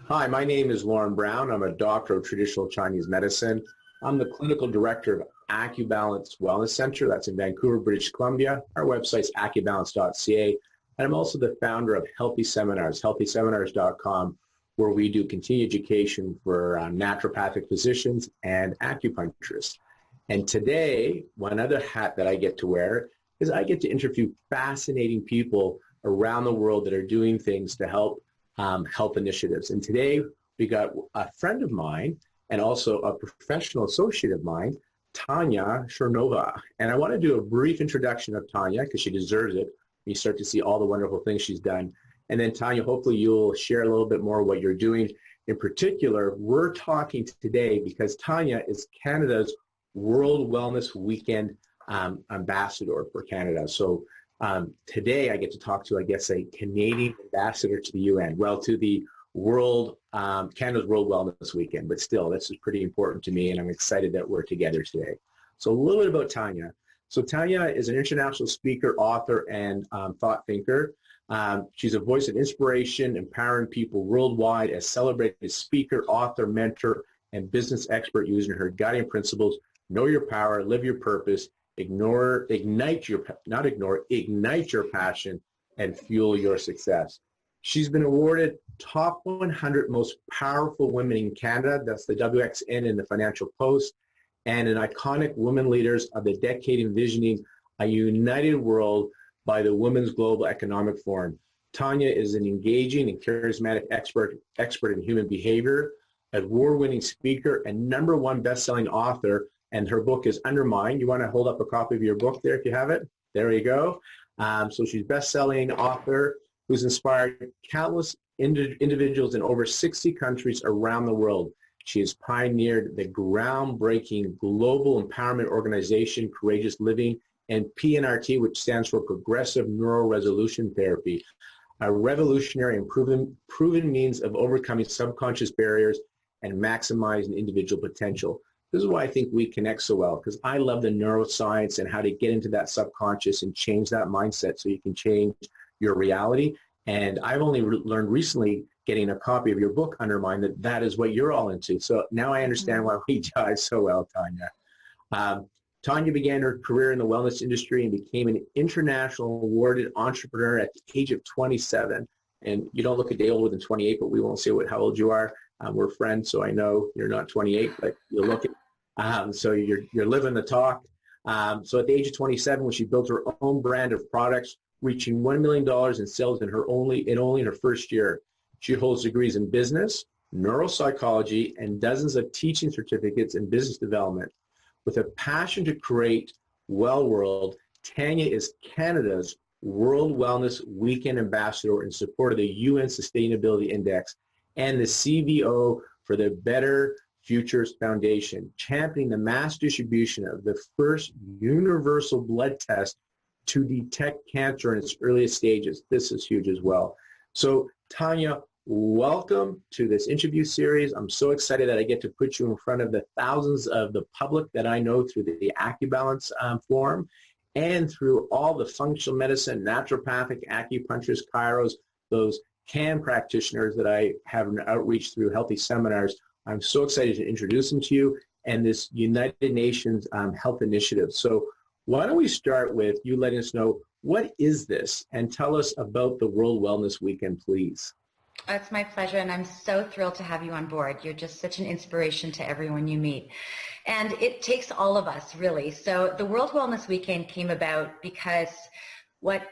Hi, my name is Lauren Brown. I'm a doctor of traditional Chinese medicine. I'm the clinical director of AcuBalance Wellness Center. That's in Vancouver, British Columbia. Our website's acubalance.ca. And I'm also the founder of Healthy Seminars, healthyseminars.com, where we do continuing education for naturopathic physicians and acupuncturists. And today, one other hat that I get to wear is I get to interview fascinating people around the world that are doing things to help health initiatives. And today we got a friend of mine and also a professional associate of mine, Tanya Chernova. And I want to do a brief introduction of Tanya because she deserves it. You start to see all the wonderful things she's done. And then Tanya, hopefully you'll share a little bit more what you're doing. In particular, we're talking today because Tanya is Canada's World Wellness Weekend ambassador for Canada. So today I get to talk to, I guess, a Canadian ambassador to the UN, well, to the Canada's World Wellness Weekend, but still, this is pretty important to me, and I'm excited that we're together today. So a little bit about Tanya. So Tanya is an international speaker, author, and thought thinker. She's a voice of inspiration, empowering people worldwide, as celebrated speaker, author, mentor, and business expert using her guiding principles: know your power, live your purpose, ignite your passion, and fuel your success. She's been awarded top 100 most powerful women in Canada. That's the WXN in the Financial Post, and an iconic women leaders of the decade envisioning a united world by the Women's Global Economic Forum. Tanya is an engaging and charismatic expert in human behavior, award-winning speaker, and #1 best-selling author. And her book is Undermined. You want to hold up a copy of your book there if you have it? There you go. So she's best-selling author who's inspired countless individuals in over 60 countries around the world. She has pioneered the groundbreaking global empowerment organization, Courageous Living, and PNRT, which stands for Progressive Neural Resolution Therapy, a revolutionary and proven means of overcoming subconscious barriers and maximizing individual potential. This is why I think we connect so well, because I love the neuroscience and how to get into that subconscious and change that mindset so you can change your reality. And I've only learned recently, getting a copy of your book, Undermined, that is what you're all into. So now I understand why we jive so well, Tanya. Tanya began her career in the wellness industry and became an international awarded entrepreneur at the age of 27. And you don't look a day older than 28, but we won't say how old you are. We're friends, so I know you're not 28, but you look it. So you're living the talk. So at the age of 27, when she built her own brand of products, reaching $1 million in sales in only her first year. She holds degrees in business, neuropsychology, and dozens of teaching certificates in business development. With a passion to create Well World, Tanya is Canada's World Wellness Weekend ambassador in support of the UN Sustainability Index and the CVO for the Better Futures Foundation, championing the mass distribution of the first universal blood test to detect cancer in its earliest stages. This is huge as well. So Tanya, welcome to this interview series. I'm so excited that I get to put you in front of the thousands of the public that I know through the AcuBalance Forum and through all the functional medicine, naturopathic, acupuncturists, chiros, those CAN practitioners that I have an outreach through Healthy Seminars. I'm so excited to introduce them to you and this United Nations Health Initiative. So why don't we start with you letting us know, what is this? And tell us about the World Wellness Weekend, please. It's my pleasure, and I'm so thrilled to have you on board. You're just such an inspiration to everyone you meet. And it takes all of us, really. So the World Wellness Weekend came about because what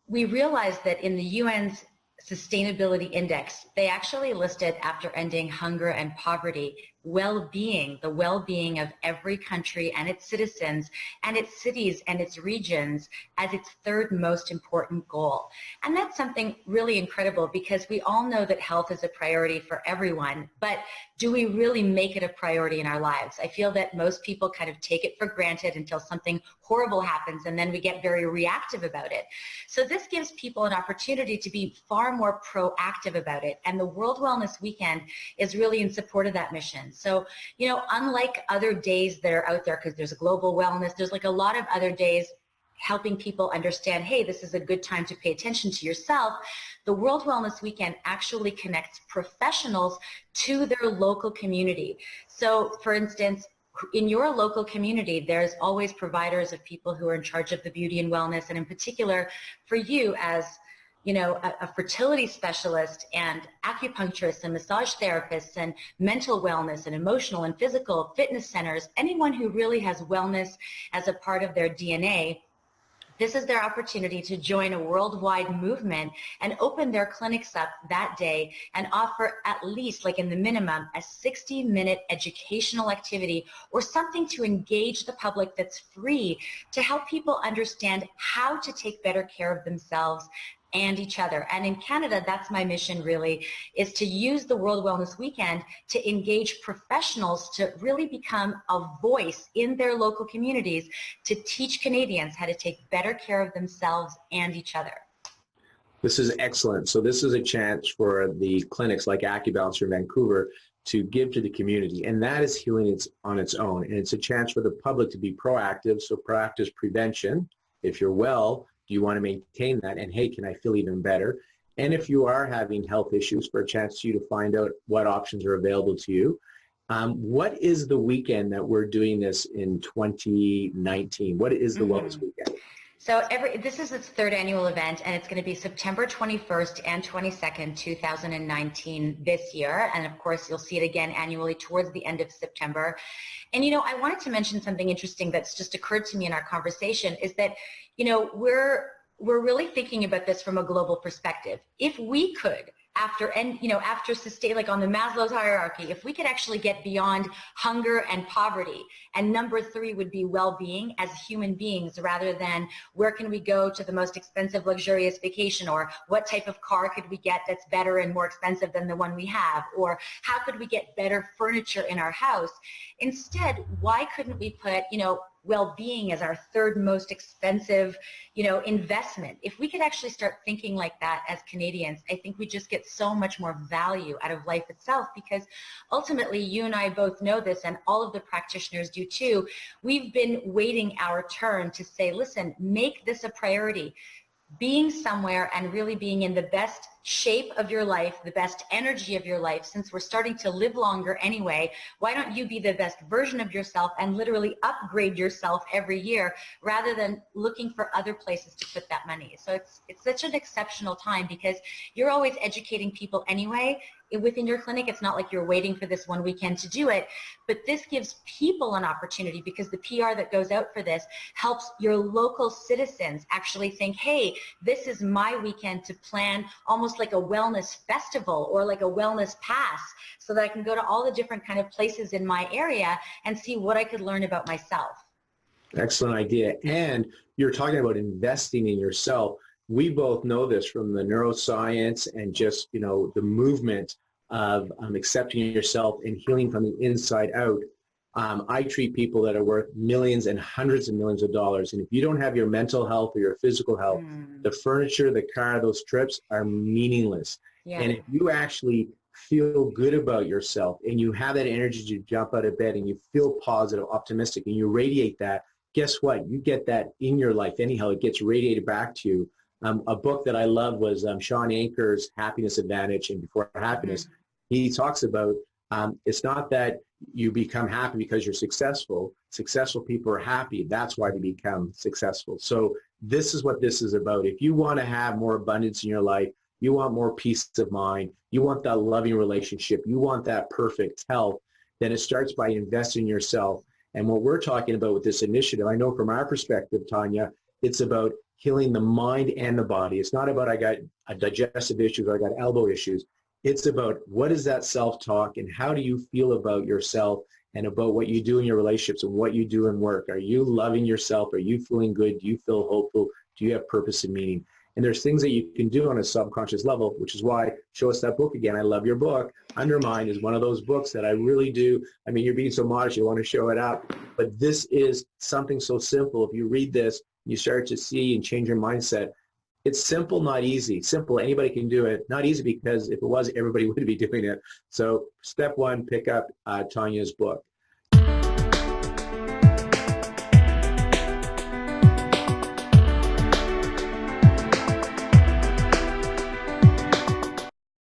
we realized that in the UN's Sustainability Index, they actually listed, after ending hunger and poverty, well-being, the well-being of every country and its citizens and its cities and its regions as its third most important goal. And that's something really incredible, because we all know that health is a priority for everyone, but do we really make it a priority in our lives? I feel that most people kind of take it for granted until something horrible happens, and then we get very reactive about it. So this gives people an opportunity to be far more proactive about it, and the World Wellness Weekend is really in support of that mission. So, you know, unlike other days that are out there, because there's a global wellness, there's like a lot of other days helping people understand, hey, this is a good time to pay attention to yourself, the World Wellness Weekend actually connects professionals to their local community. So, for instance, in your local community, there's always providers of people who are in charge of the beauty and wellness, and in particular for you as a fertility specialist and acupuncturists and massage therapists and mental wellness and emotional and physical fitness centers, anyone who really has wellness as a part of their DNA. This is their opportunity to join a worldwide movement and open their clinics up that day and offer at least, like in the minimum, a 60-minute educational activity or something to engage the public that's free to help people understand how to take better care of themselves and each other. And in Canada, that's my mission really, is to use the World Wellness Weekend to engage professionals to really become a voice in their local communities to teach Canadians how to take better care of themselves and each other. This is excellent. So this is a chance for the clinics like AcuBalance in Vancouver to give to the community, and that is healing on its own. And it's a chance for the public to be proactive. So proactive is prevention. If you're well, do you want to maintain that? And hey, can I feel even better? And if you are having health issues, for a chance for you to find out what options are available to you. What is the weekend that we're doing this in 2019? What is the Wellness Weekend? So this is its third annual event, and it's going to be September 21st and 22nd, 2019 this year. And of course, you'll see it again annually towards the end of September. And, I wanted to mention something interesting that's just occurred to me in our conversation is that, we're really thinking about this from a global perspective. If we could, after sustain, like on the Maslow's hierarchy, if we could actually get beyond hunger and poverty, and number 3 would be well-being as human beings, rather than where can we go to the most expensive luxurious vacation, or what type of car could we get that's better and more expensive than the one we have, or how could we get better furniture in our house? Instead, why couldn't we put, well-being as our third most expensive, investment? If we could actually start thinking like that as Canadians, I think we just get so much more value out of life itself, because ultimately you and I both know this, and all of the practitioners do too. We've been waiting our turn to say, listen, make this a priority. Being somewhere and really being in the best shape of your life, the best energy of your life, since we're starting to live longer anyway, why don't you be the best version of yourself and literally upgrade yourself every year rather than looking for other places to put that money? So it's such an exceptional time, because you're always educating people anyway. Within your clinic, it's not like you're waiting for this one weekend to do it, but this gives people an opportunity, because the PR that goes out for this helps your local citizens actually think, hey, this is my weekend to plan almost like a wellness festival or like a wellness pass, so that I can go to all the different kind of places in my area and see what I could learn about myself. Excellent idea. And you're talking about investing in yourself. We both know this from the neuroscience and just, the movement of accepting yourself and healing from the inside out. I treat people that are worth millions and hundreds of millions of dollars. And if you don't have your mental health or your physical health, the furniture, the car, those trips are meaningless. Yeah. And if you actually feel good about yourself and you have that energy to jump out of bed and you feel positive, optimistic, and you radiate that, guess what? You get that in your life anyhow. It gets radiated back to you. A book that I love was Sean Anker's Happiness Advantage and Before Happiness. He talks about it's not that you become happy because you're successful. Successful people are happy. That's why they become successful. So this is what this is about. If you want to have more abundance in your life, you want more peace of mind, you want that loving relationship, you want that perfect health, then it starts by investing in yourself. And what we're talking about with this initiative, I know from our perspective, Tanya, it's about healing the mind and the body. It's not about I got digestive issues or I got elbow issues. It's about what is that self-talk and how do you feel about yourself and about what you do in your relationships and what you do in work. Are you loving yourself? Are you feeling good? Do you feel hopeful? Do you have purpose and meaning? And there's things that you can do on a subconscious level, which is why show us that book again. I love your book. Undermine is one of those books that I really do. I mean, you're being so modest, you want to show it up. But this is something so simple. If you read this, you start to see and change your mindset. It's simple, not easy. Simple, anybody can do it. Not easy because if it was, everybody would be doing it. So step one, pick up Tanya's book.